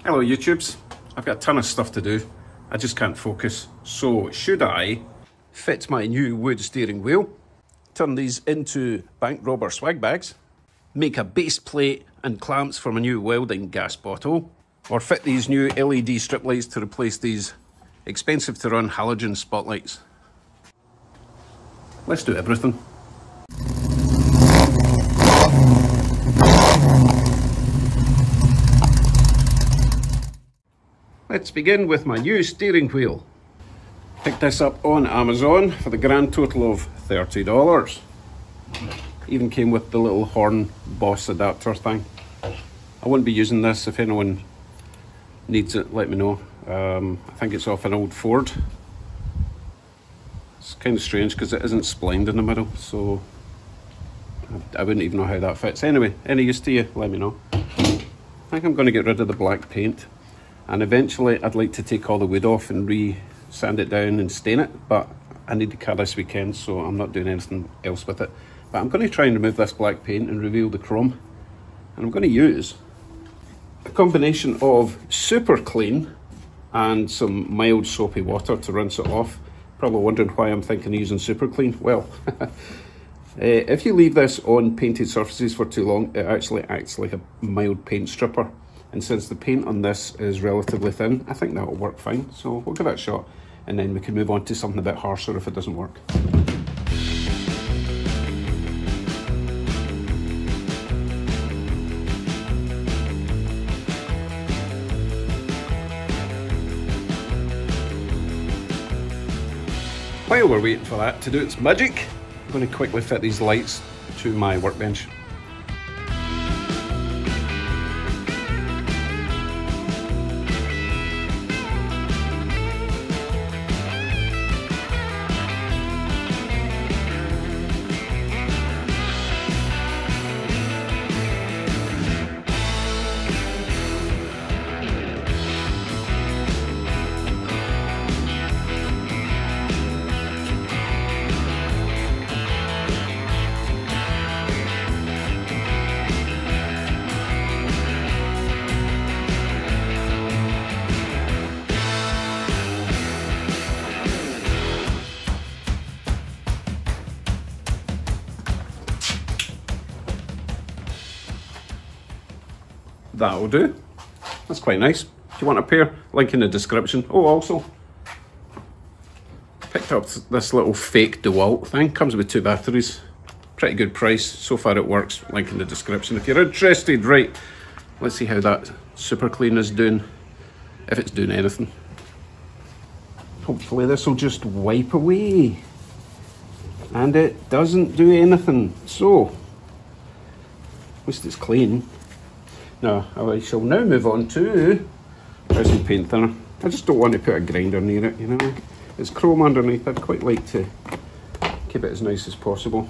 Hello YouTubes, I've got a ton of stuff to do, I just can't focus. So should I fit my new wood steering wheel, turn these into bank robber swag bags, make a base plate and clamps for my new welding gas bottle, or fit these new LED strip lights to replace these expensive to run halogen spotlights? Let's do everything. Let's begin with my new steering wheel. Picked this up on Amazon for the grand total of $30. Even came with the little horn boss adapter thing. I wouldn't be using this. If anyone needs it, let me know. I think it's off an old Ford. It's kind of strange because it isn't splined in the middle, so I wouldn't even know how that fits. Anyway, any use to you, let me know. I think I'm going to get rid of the black paint. And eventually I'd like to take all the wood off and sand it down and stain it, but I need the car this weekend, so I'm not doing anything else with it. But I'm going to try and remove this black paint and reveal the chrome. And I'm going to use a combination of super clean and some mild soapy water to rinse it off. Probably wondering why I'm thinking of using super clean. Well, if you leave this on painted surfaces for too long, it actually acts like a mild paint stripper. And since the paint on this is relatively thin, I think that'll work fine. So we'll give it a shot, and then we can move on to something a bit harsher if it doesn't work. While we're waiting for that to do its magic, I'm going to quickly fit these lights to my workbench. That'll do. That's quite nice. If you want a pair, link in the description. Oh, also, picked up this little fake DeWalt thing. Comes with 2 batteries. Pretty good price. So far it works. Link in the description if you're interested. Right, let's see how that super clean is doing. If it's doing anything. Hopefully this will just wipe away. And it doesn't do anything. So, at least it's clean. Now, I shall now move on to some paint thinner. I just don't want to put a grinder near it, you know. It's chrome underneath. I'd quite like to keep it as nice as possible.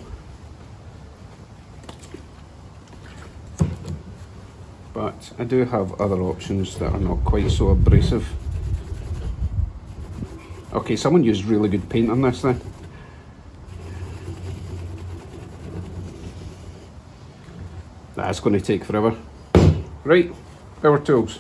But I do have other options that are not quite so abrasive. Okay, someone used really good paint on this then. That's going to take forever. Right, power tools.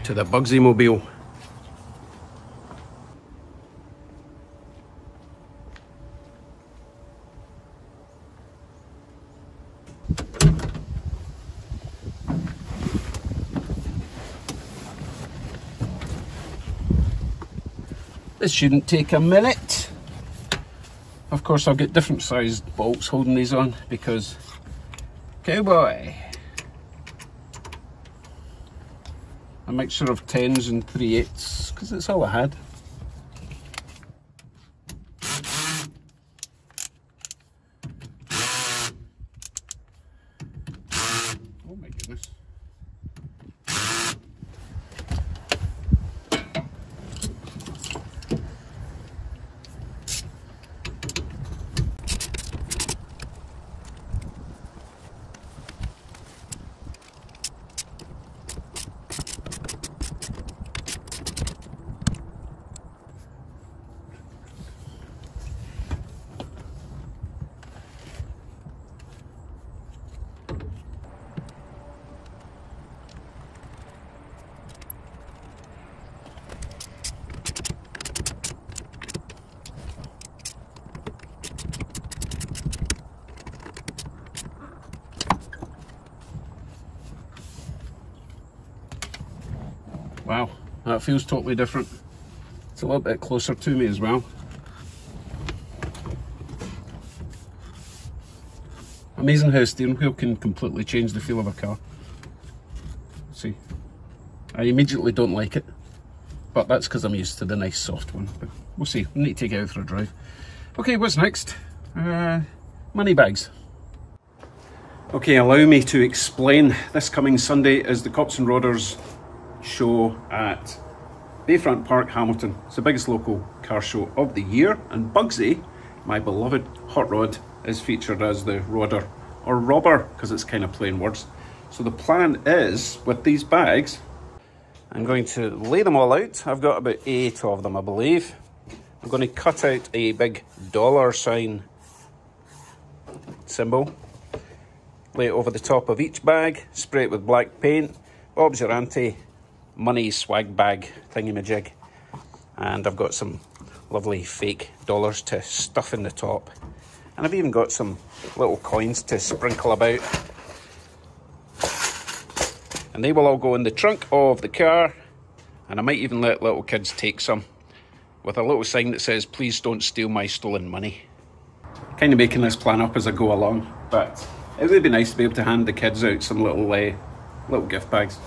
To the Bugsy Mobile. This shouldn't take a minute. Of course, I'll get different sized bolts holding these on because cowboy. a mixture of 10s and 3/8, because it's all I had. Oh my goodness. Wow, that feels totally different. It's a little bit closer to me as well. Amazing how a steering wheel can completely change the feel of a car. See, I immediately don't like it, but that's because I'm used to the nice soft one. But we'll see, we need to take it out for a drive. Okay, what's next? Money bags. Okay, allow me to explain. This coming Sunday is the Cops and Rodders show at Bayfront Park, Hamilton. It's the biggest local car show of the year, and Bugsy, my beloved hot rod, is featured as the rodder, or robber, because it's kind of plain words. So the plan is, with these bags, I'm going to lay them all out. I've got about 8 of them, I believe. I'm going to cut out a big $ symbol, lay it over the top of each bag, spray it with black paint. Bob's your auntie money swag bag thingy-majig, and I've got some lovely fake dollars to stuff in the top, and I've even got some little coins to sprinkle about, and they will all go in the trunk of the car, and I might even let little kids take some with a little sign that says, "Please don't steal my stolen money." Kind of making this plan up as I go along, but it would be nice to be able to hand the kids out some little gift bags.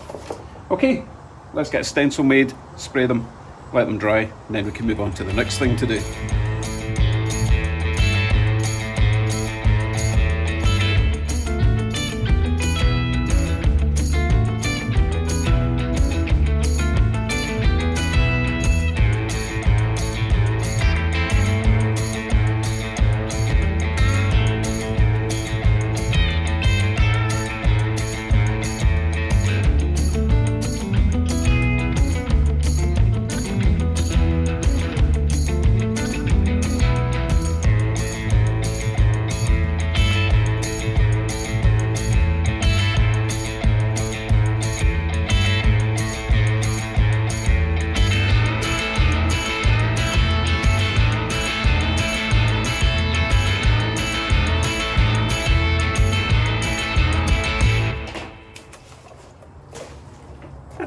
Okay, let's get a stencil made, spray them, let them dry, and then we can move on to the next thing to do.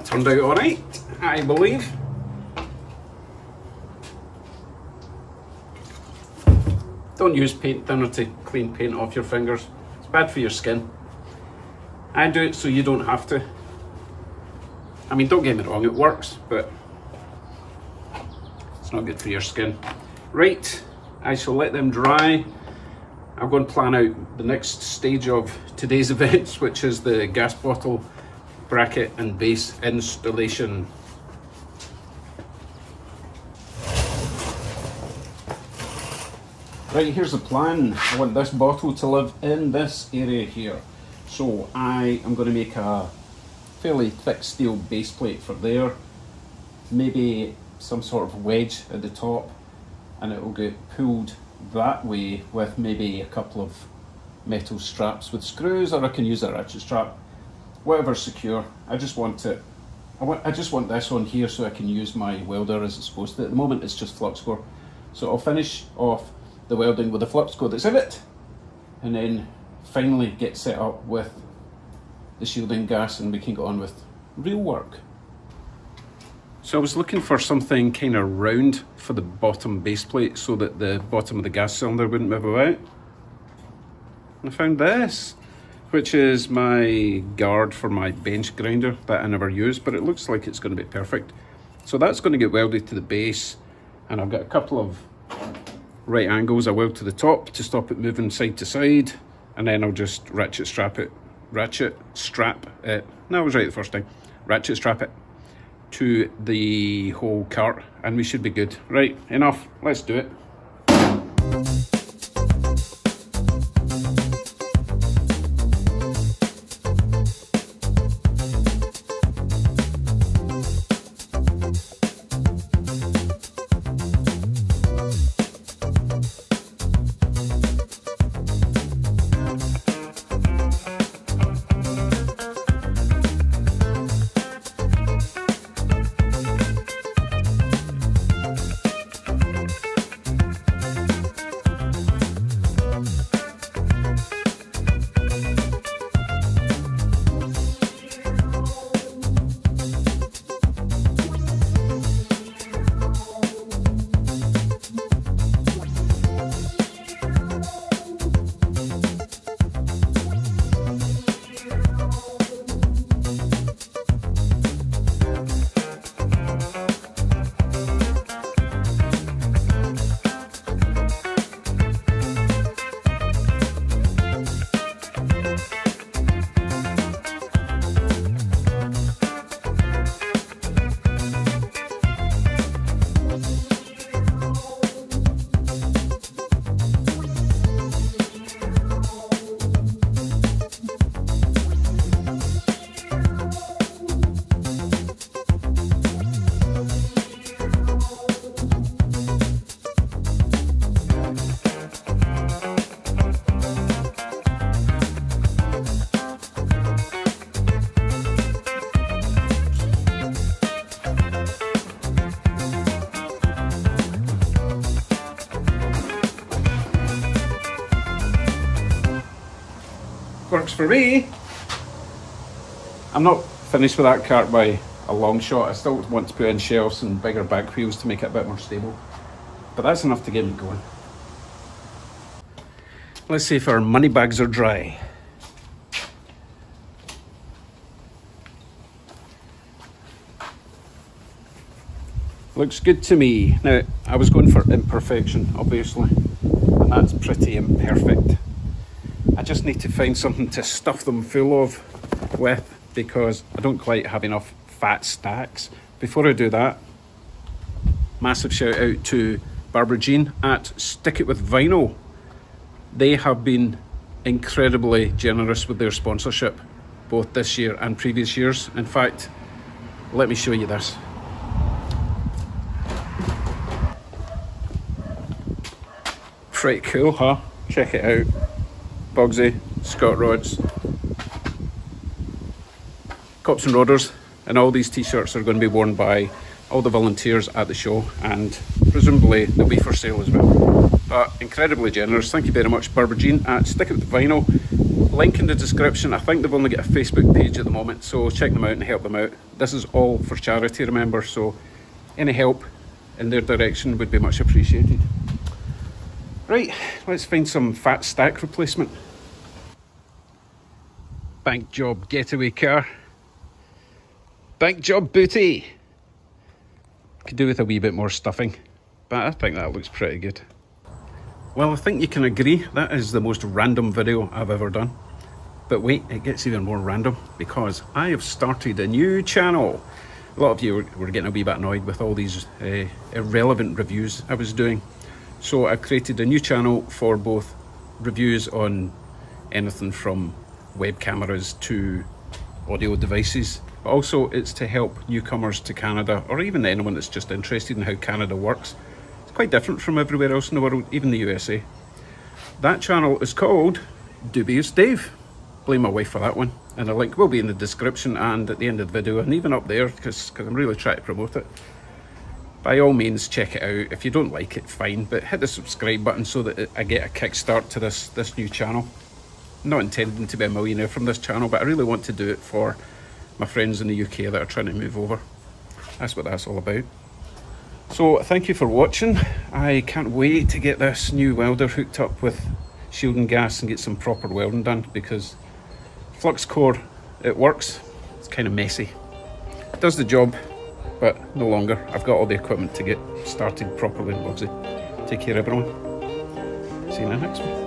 Turned out alright, I believe. Don't use paint thinner to clean paint off your fingers. It's bad for your skin. I do it so you don't have to. I mean, don't get me wrong, it works, but it's not good for your skin. Right, I shall let them dry. I'm going to plan out the next stage of today's events, which is the gas bottle bracket and base installation. Right, here's the plan. I want this bottle to live in this area here. So I am going to make a fairly thick steel base plate for there, maybe some sort of wedge at the top, and it will get pulled that way with maybe a couple of metal straps with screws, or I can use a ratchet strap. Whatever's secure. I just want it. I just want this on here so I can use my welder as it's supposed to. At the moment it's just flux core. So I'll finish off the welding with the flux core that's in it, and then finally get set up with the shielding gas, and we can go on with real work. So I was looking for something kind of round for the bottom base plate so that the bottom of the gas cylinder wouldn't move about. And I found this. which is my guard for my bench grinder that I never use, but it looks like it's going to be perfect. So that's going to get welded to the base, and I've got a couple of right angles I weld to the top to stop it moving side to side, and then I'll just ratchet strap it no, I was right the first time, ratchet strap it to the whole cart, and we should be good. Right, enough, let's do it. Works for me. I'm not finished with that cart by a long shot. I still want to put in shelves and bigger back wheels to make it a bit more stable, but that's enough to get me going. Let's see if our money bags are dry. Looks good to me. Now, I was going for imperfection, obviously, and that's pretty imperfect. I just need to find something to stuff them full of with, because I don't quite have enough fat stacks. Before I do that, massive shout out to Barbara Jean at Stick It With Vinyl. They have been incredibly generous with their sponsorship, both this year and previous years. In fact, let me show you this. Pretty cool, huh? Check it out. Bugsy, Scott Rods, Cops and Rodders, and all these t-shirts are going to be worn by all the volunteers at the show, and presumably they'll be for sale as well. But incredibly generous. Thank you very much, Barbara Jean at Stick It With Vinyl. Link in the description. I think they've only got a Facebook page at the moment, so check them out and help them out. This is all for charity, remember, so any help in their direction would be much appreciated. Right, let's find some fat stack replacement. Bank job getaway car. Bank job booty. Could do with a wee bit more stuffing, but I think that looks pretty good. Well, I think you can agree that is the most random video I've ever done. But wait, it gets even more random, because I have started a new channel. A lot of you were getting a wee bit annoyed with all these irrelevant reviews I was doing. So I've created a new channel for both reviews on anything from web cameras to audio devices. But also it's to help newcomers to Canada, or even anyone that's just interested in how Canada works. It's quite different from everywhere else in the world, even the USA. That channel is called Dubious Dave. Blame my wife for that one. And the link will be in the description and at the end of the video, and even up there, because I'm really trying to promote it. By all means, check it out. If you don't like it, fine, but hit the subscribe button so that I get a kickstart to this new channel. I'm not intending to be a millionaire from this channel, but I really want to do it for my friends in the UK that are trying to move over. That's what that's all about. So thank you for watching. I can't wait to get this new welder hooked up with shielding gas and get some proper welding done, because flux core, it works. It's kind of messy. It does the job, but no longer. I've got all the equipment to get started properly. Obviously, take care everyone. See you in the next one.